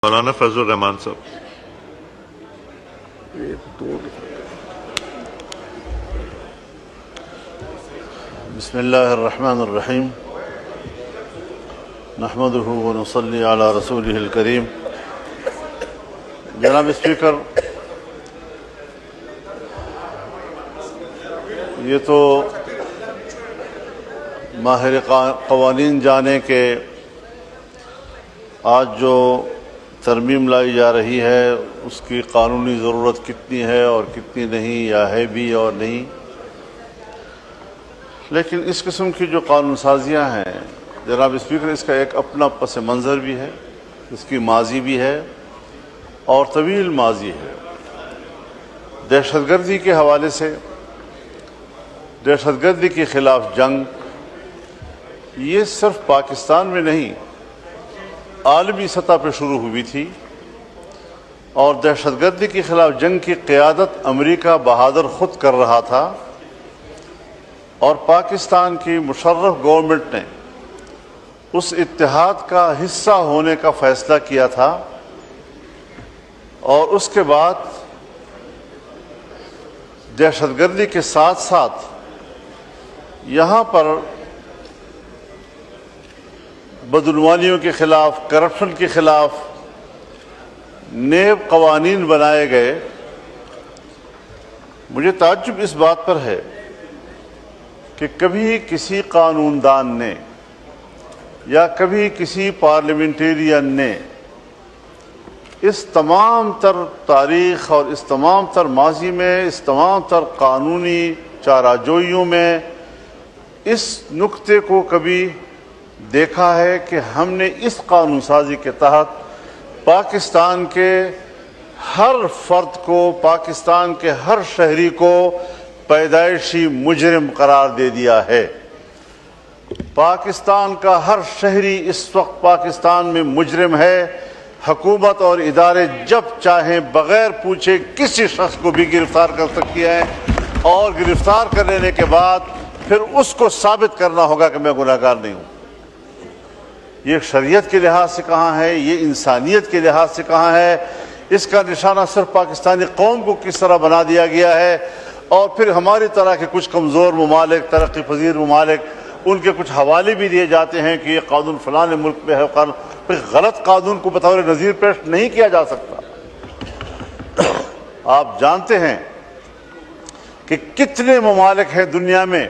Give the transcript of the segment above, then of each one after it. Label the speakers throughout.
Speaker 1: مولانا فضل الرحمان صاحب.
Speaker 2: بسم اللہ الرحمن الرحیم نحمدہ ونصلی علی رسولہ الکریم. جناب اسپیکر، یہ تو ماہر قوانین جانے کہ آج جو ترمیم لائی جا رہی ہے اس کی قانونی ضرورت کتنی ہے اور کتنی نہیں، یا ہے بھی اور نہیں. لیکن اس قسم کی جو قانون سازیاں ہیں جناب اسپیکر، اس کا ایک اپنا پس منظر بھی ہے، اس کی ماضی بھی ہے اور طویل ماضی ہے. دہشت گردی کے حوالے سے، دہشت گردی کے خلاف جنگ یہ صرف پاکستان میں نہیں عالمی سطح پہ شروع ہوئی تھی، اور دہشت گردی کے خلاف جنگ کی قیادت امریکہ بہادر خود کر رہا تھا، اور پاکستان کی مشرف گورنمنٹ نے اس اتحاد کا حصہ ہونے کا فیصلہ کیا تھا. اور اس کے بعد دہشت گردی کے ساتھ ساتھ یہاں پر بدعنوانیوں کے خلاف، کرپشن کے خلاف نیب قوانین بنائے گئے. مجھے تعجب اس بات پر ہے کہ کبھی کسی قانون دان نے یا کبھی کسی پارلیمنٹیرین نے اس تمام تر تاریخ اور اس تمام تر ماضی میں، اس تمام تر قانونی چارہ-جوئیوں میں اس نقطے کو کبھی دیکھا ہے کہ ہم نے اس قانون سازی کے تحت پاکستان کے ہر فرد کو، پاکستان کے ہر شہری کو پیدائشی مجرم قرار دے دیا ہے. پاکستان کا ہر شہری اس وقت پاکستان میں مجرم ہے. حکومت اور ادارے جب چاہیں بغیر پوچھے کسی شخص کو بھی گرفتار کر سکتی ہیں، اور گرفتار کر لینے کے بعد پھر اس کو ثابت کرنا ہوگا کہ میں گناہ گار نہیں ہوں. یہ شریعت کے لحاظ سے کہاں ہے، یہ انسانیت کے لحاظ سے کہاں ہے؟ اس کا نشانہ صرف پاکستانی قوم کو کس طرح بنا دیا گیا ہے. اور پھر ہماری طرح کے کچھ کمزور ممالک، ترقی پذیر ممالک، ان کے کچھ حوالے بھی دیے جاتے ہیں کہ یہ قانون فلاں ملک میں ہے. قانون پھر غلط قانون کو بطور نظیر پیش نہیں کیا جا سکتا. آپ جانتے ہیں کہ کتنے ممالک ہیں دنیا میں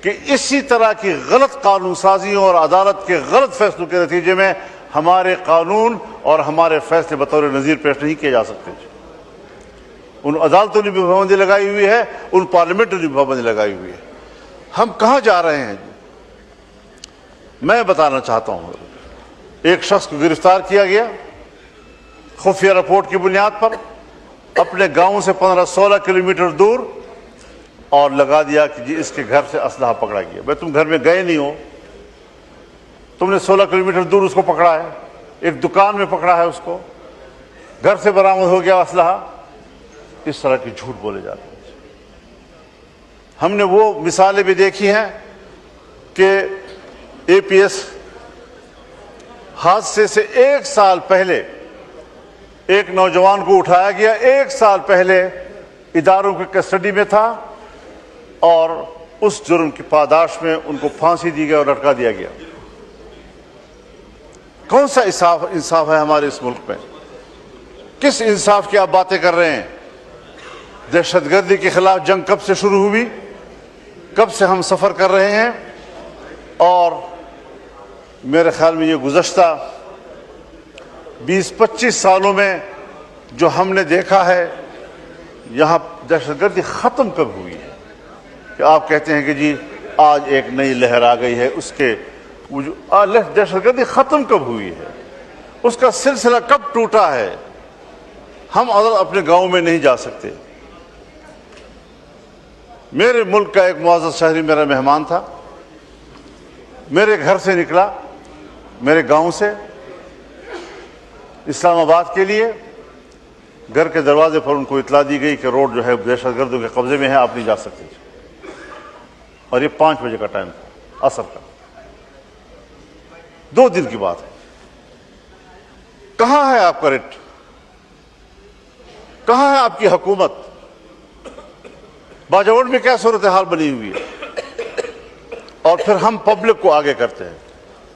Speaker 2: کہ اسی طرح کی غلط قانون سازیوں اور عدالت کے غلط فیصلوں کے نتیجے میں ہمارے قانون اور ہمارے فیصلے بطور نظیر پیش نہیں کیے جا سکتے. ان عدالتوں نے بھی پابندی لگائی ہوئی ہے، ان پارلیمنٹوں نے بھی پابندی لگائی ہوئی ہے. ہم کہاں جا رہے ہیں؟ میں بتانا چاہتا ہوں، ایک شخص کو گرفتار کیا گیا خفیہ رپورٹ کی بنیاد پر اپنے گاؤں سے 15-16 کلومیٹر دور، اور لگا دیا کہ جی اس کے گھر سے اسلحہ پکڑا گیا. بھائی تم گھر میں گئے نہیں ہو، تم نے 16 کلومیٹر دور اس کو پکڑا ہے، ایک دکان میں پکڑا ہے اس کو، گھر سے برآمد ہو گیا اسلحہ. اس طرح کی جھوٹ بولے جاتے ہیں. ہم نے وہ مثالیں بھی دیکھی ہیں کہ اے پی ایس حادثے سے 1 سال پہلے ایک نوجوان کو اٹھایا گیا، 1 سال پہلے اداروں کی کسٹڈی میں تھا، اور اس جرم کی پاداش میں ان کو پھانسی دی گئی اور لٹکا دیا گیا. کون سا انصاف ہے ہمارے اس ملک میں؟ کس انصاف کی آپ باتیں کر رہے ہیں؟ دہشت گردی کے خلاف جنگ کب سے شروع ہوئی، کب سے ہم سفر کر رہے ہیں، اور میرے خیال میں یہ گزشتہ 20-25 سالوں میں جو ہم نے دیکھا ہے، یہاں دہشت گردی ختم کب ہوئی ہے؟ کہ آپ کہتے ہیں کہ جی آج ایک نئی لہر آ گئی ہے. اس کے دہشت گردی ختم کب ہوئی ہے؟ اس کا سلسلہ کب ٹوٹا ہے؟ ہم اپنے گاؤں میں نہیں جا سکتے. میرے ملک کا ایک معزز شہری میرا مہمان تھا، میرے گھر سے نکلا، میرے گاؤں سے اسلام آباد کے لیے. گھر کے دروازے پر ان کو اطلاع دی گئی کہ روڈ جو ہے دہشت گردوں کے قبضے میں ہے، آپ نہیں جا سکتے. اور یہ 5 بجے کا ٹائم تھا، عصر کا. 2 دن کی بات ہے. کہاں ہے آپ کا رٹ؟ کہاں ہے آپ کی حکومت؟ باجوڑ میں کیا صورتحال بنی ہوئی ہے؟ اور پھر ہم پبلک کو آگے کرتے ہیں،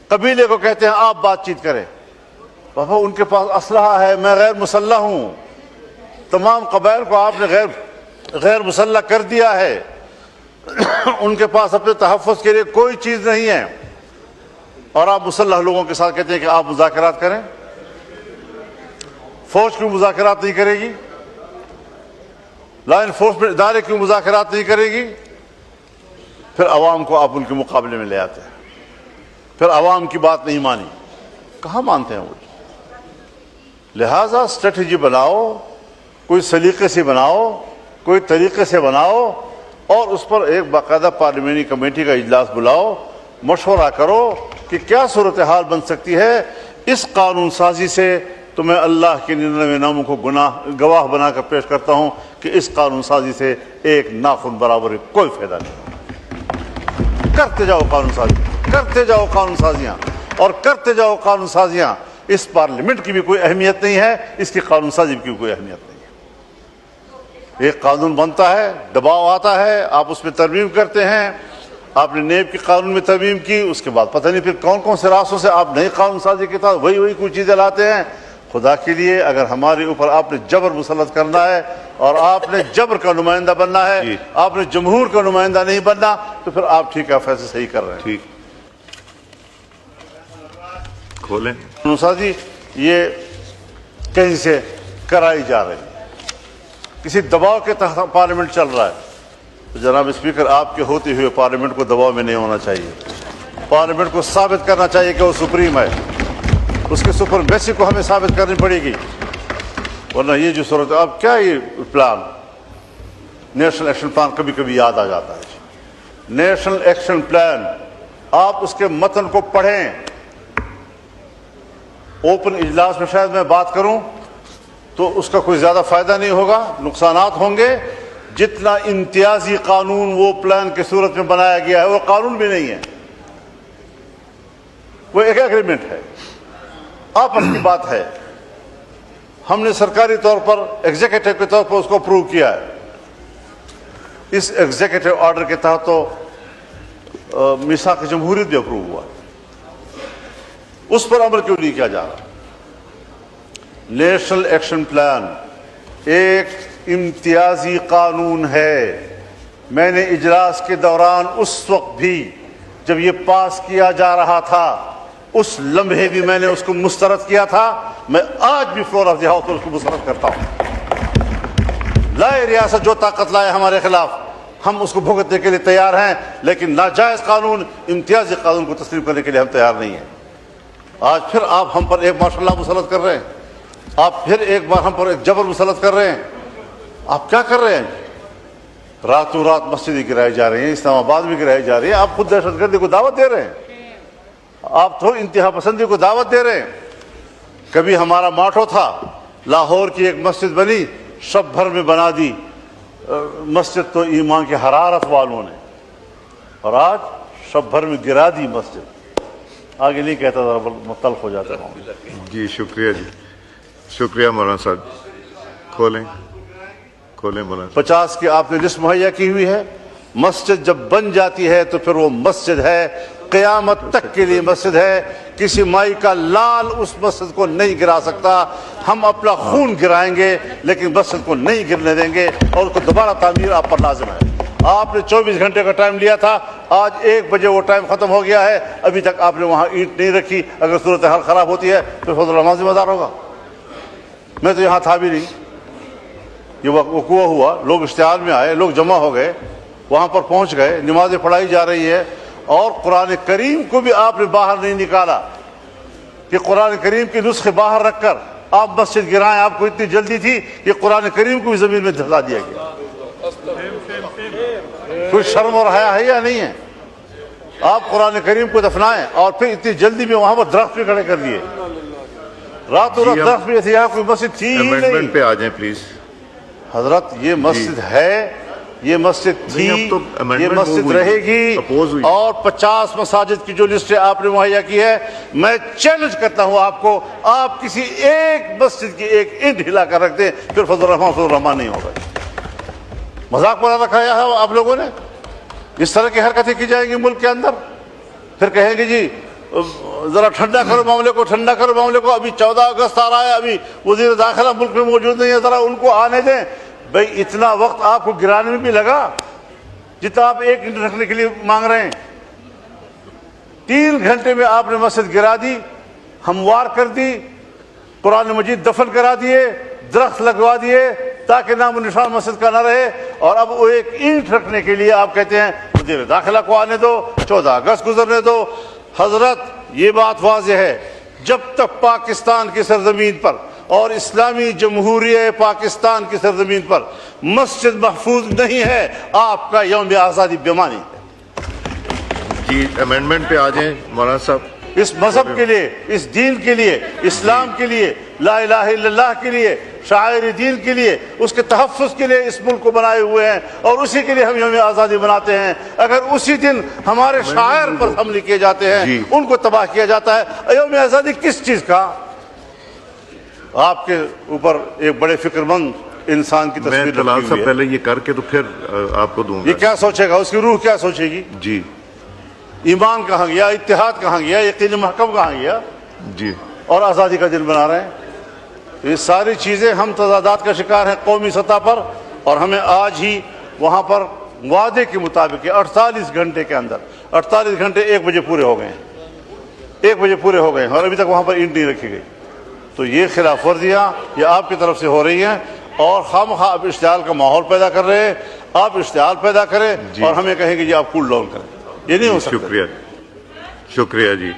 Speaker 2: قبیلے کو کہتے ہیں آپ بات چیت کریں۔ بابا ان کے پاس اسلحہ ہے، میں غیر مسلح ہوں۔ تمام قبائل کو آپ نے غیر مسلح کر دیا ہے، ان کے پاس اپنے تحفظ کے لیے کوئی چیز نہیں ہے، اور آپ مسلح لوگوں کے ساتھ کہتے ہیں کہ آپ مذاکرات کریں۔ فوج کیوں مذاکرات نہیں کرے گی؟ لا انفورسمنٹ ادارے کیوں مذاکرات نہیں کرے گی؟ پھر عوام کو آپ ان کے مقابلے میں لے آتے ہیں، پھر عوام کی بات نہیں مانی۔ کہاں مانتے ہیں وہ؟ لہذا اسٹریٹجی بناؤ، کوئی سلیقے سے بناؤ، کوئی طریقے سے بناؤ، اور اس پر ایک باقاعدہ پارلیمانی کمیٹی کا اجلاس بلاؤ، مشورہ کرو کہ کیا صورتحال بن سکتی ہے۔ اس قانون سازی سے تو میں اللہ کے 99 ناموں کو گواہ بنا کر پیش کرتا ہوں کہ اس قانون سازی سے ایک ناخن برابر کوئی فائدہ نہیں۔ کرتے جاؤ قانون سازی، کرتے جاؤ قانون سازیاں، اور کرتے جاؤ قانون سازیاں۔ اس پارلیمنٹ کی بھی کوئی اہمیت نہیں ہے، اس کی قانون سازی کی کوئی اہمیت نہیں ہے۔ ایک قانون بنتا ہے، دباؤ آتا ہے، آپ اس میں ترمیم کرتے ہیں۔ آپ نے نیب کی قانون میں ترمیم کی، اس کے بعد پتہ نہیں پھر کون کون سے راستوں سے آپ نئی قانون سازی کے ساتھ وہی کوئی چیزیں لاتے ہیں۔ خدا کے لیے اگر ہمارے اوپر آپ نے جبر مسلط کرنا ہے اور آپ نے جبر کا نمائندہ بننا ہے، آپ نے جمہور کا نمائندہ نہیں بننا، تو پھر آپ ٹھیک ہے، فیصلے صحیح کر رہے ہیں۔
Speaker 1: ٹھیک کھولیں۔
Speaker 2: قانون سازی یہ کہیں سے کرائی جا رہی ہے، کسی دباؤ کے تحت پارلیمنٹ چل رہا ہے۔ تو جناب اسپیکر، آپ کے ہوتے ہوئے پارلیمنٹ کو دباؤ میں نہیں ہونا چاہیے۔ پارلیمنٹ کو ثابت کرنا چاہیے کہ وہ سپریم ہے، اس کے سپرمیسی کو ہمیں ثابت کرنی پڑے گی، ورنہ یہ جو صورت، اب کیا یہ پلان، نیشنل ایکشن پلان کبھی کبھی یاد آ جاتا ہے۔ نیشنل ایکشن پلان، آپ اس کے متن کو پڑھیں۔ اوپن اجلاس میں شاید میں بات کروں تو اس کا کوئی زیادہ فائدہ نہیں ہوگا، نقصانات ہوں گے، جتنا امتیازی قانون وہ پلان کی صورت میں بنایا گیا ہے وہ قانون بھی نہیں ہے، وہ ایک ایگریمنٹ ہے، آپس کی بات ہے۔ ہم نے سرکاری طور پر ایگزیکٹو کے طور پر اس کو اپروو کیا ہے۔ اس ایگزیکٹو آرڈر کے تحت تو میثاق جمہوریت بھی اپروو ہوا، اس پر عمل کیوں نہیں کیا جا رہا؟ نیشنل ایکشن پلان ایک امتیازی قانون ہے۔ میں نے اجلاس کے دوران اس وقت بھی جب یہ پاس کیا جا رہا تھا، اس لمحے بھی میں نے اس کو مسترد کیا تھا، میں آج بھی فلور آف دی ہاؤس پر اس کو مسترد کرتا ہوں۔ لائے ریاست جو طاقت لائے ہمارے خلاف، ہم اس کو بھگتنے کے لیے تیار ہیں، لیکن ناجائز قانون، امتیازی قانون کو تسلیم کرنے کے لیے ہم تیار نہیں ہیں۔ آج پھر آپ ہم پر ایک مارشل لا مسلط کر رہے ہیں، آپ پھر ایک بار ہم پر ایک جبر مسلط کر رہے ہیں۔ آپ کیا کر رہے ہیں؟ راتوں رات مسجدیں گرائی جا رہی ہیں، اسلام آباد بھی گرائی جا رہی ہیں، آپ خود دہشت گردی کو دعوت دے رہے ہیں، آپ تو انتہا پسندی کو دعوت دے رہے ہیں۔ کبھی ہمارا ماٹو تھا، لاہور کی ایک مسجد بنی، شب بھر میں بنا دی مسجد تو ایمان کی حرارت والوں نے، اور آج شب بھر میں گرا دی مسجد۔ آگے نہیں کہتا ذرا مختلف ہو جاتا ہوں۔
Speaker 1: جی شکریہ، جی شکریہ مولانا صاحب۔ کھولیں مولانا۔
Speaker 2: 50 کی آپ نے لسٹ مہیا کی ہوئی ہے۔ مسجد جب بن جاتی ہے تو پھر وہ مسجد ہے، قیامت تک کے لیے مسجد ہے۔ کسی مائی کا لال اس مسجد کو نہیں گرا سکتا۔ ہم اپنا خون گرائیں گے لیکن مسجد کو نہیں گرنے دیں گے، اور اس کو دوبارہ تعمیر آپ پر لازم ہے۔ آپ نے 24 گھنٹے کا ٹائم لیا تھا، آج 1 بجے وہ ٹائم ختم ہو گیا ہے، ابھی تک آپ نے وہاں اینٹ نہیں رکھی۔ اگر صورتحال خراب ہوتی ہے تو فضل الرحمان ذمہ دار ہوگا۔ میں تو یہاں تھا بھی نہیں، یہ وقوع ہوا، لوگ اشتعال میں آئے، لوگ جمع ہو گئے، وہاں پر پہنچ گئے، نمازیں پڑھائی جا رہی ہے، اور قرآن کریم کو بھی آپ نے باہر نہیں نکالا کہ قرآن کریم کے نسخے باہر رکھ کر آپ مسجد گرائیں۔ آپ کو اتنی جلدی تھی کہ قرآن کریم کو بھی زمین میں دھسا دیا گیا۔ کوئی شرم اور حیا ہے یا نہیں ہے؟ آپ قرآن کریم کو دفنائیں اور پھر اتنی جلدی میں وہاں پر درخت بھی کھڑے کر دیے، راتوں رات درخت بھی، یہاں کوئی مسجد تھی ہی نہیں۔
Speaker 1: امینڈمنٹ پہ آ جائیں پلیز۔
Speaker 2: حضرت یہ مسجد ہے، یہ مسجد تھی،
Speaker 1: نہیں، اب تو
Speaker 2: یہ
Speaker 1: amendment
Speaker 2: مسجد
Speaker 1: ہوئی،
Speaker 2: رہے گی،
Speaker 1: oppose ہوئی۔
Speaker 2: اور 50 مساجد کی جو لسٹ آپ نے مہیا کی ہے، میں چیلنج کرتا ہوں آپ کو، آپ کسی ایک مسجد کی ایک اینٹ ہلا کر رکھ دیں، پھر فضل الرحمان نہیں ہوگا۔ مذاق بنا رکھا ہے آپ لوگوں نے، اس طرح کی حرکتیں کی جائیں گی ملک کے اندر، پھر کہیں گے جی ذرا ٹھنڈا کرو معاملے کو، ٹھنڈا کرو معاملے کو، ابھی 14 اگست آ رہا ہے، ابھی وزیر داخلہ ملک میں موجود نہیں ہے، ذرا ان کو آنے دیں۔ بھئی اتنا وقت آپ کو گرانے میں بھی لگا جتنا آپ 1 گھنٹے رکھنے کے لیے مانگ رہے ہیں؟ 3 گھنٹے میں آپ نے مسجد گرا دی، ہموار کر دی، قرآن مجید دفن کرا دیے، درخت لگوا دیے تاکہ نام و نشان مسجد کا نہ رہے، اور اب وہ ایک اینٹ رکھنے کے لیے آپ کہتے ہیں وزیر داخلہ کو آنے دو، 14 اگست گزرنے دو۔ حضرت یہ بات واضح ہے، جب تک پاکستان کی سرزمین پر اور اسلامی جمہوریہ پاکستان کی سرزمین پر مسجد محفوظ نہیں ہے، آپ کا یوم آزادی بیمانی ہے۔
Speaker 1: جی امینڈمنٹ پہ آ جائیں مولانا صاحب۔
Speaker 2: اس مذہب کے لیے، اس دین کے لیے، اسلام کے لیے، لا الہ الا اللہ کے لیے، شاعر دین کے لیے، اس کے تحفظ کے لیے اس ملک کو بنائے ہوئے ہیں، اور اسی کے لیے ہم یوم آزادی مناتے ہیں۔ اگر اسی دن ہمارے شاعر پر حملے کیے جاتے ہیں، ان کو تباہ کیا جاتا ہے، یوم آزادی کس چیز کا؟ آپ کے اوپر ایک بڑے فکر مند انسان کی
Speaker 1: میں
Speaker 2: تصویر
Speaker 1: طلال
Speaker 2: رکھی
Speaker 1: صاحب
Speaker 2: ہوئی ہے،
Speaker 1: پہلے یہ کر کے تو پھر آپ کو دوں
Speaker 2: یہ
Speaker 1: گا۔
Speaker 2: کیا سوچے گا؟ اس کی روح کیا سوچے گی؟
Speaker 1: جی
Speaker 2: ایمان کہاں گیا؟ اتحاد کہاں گیا؟ یقین محکم کہاں گیا؟
Speaker 1: جی
Speaker 2: اور آزادی کا دن بنا رہے ہیں۔ یہ ساری چیزیں ہم تضادات کا شکار ہیں قومی سطح پر، اور ہمیں آج ہی وہاں پر وعدے کے مطابق 48 گھنٹے کے اندر، 48 گھنٹے 1 بجے پورے ہو گئے ہیں، 1 بجے پورے ہو گئے ہیں، اور ابھی تک وہاں پر اینٹ نہیں رکھی گئی۔ تو یہ خلاف ورزیاں یہ آپ کی طرف سے ہو رہی ہیں، اور خواہ آپ اشتعال کا ماحول پیدا کر رہے ہیں۔ آپ اشتعال پیدا کریں اور ہمیں کہیں کہ جی آپ کول ڈاؤن کریں، یہ نہیں ہو سکتا۔
Speaker 1: شکریہ، شکریہ جی۔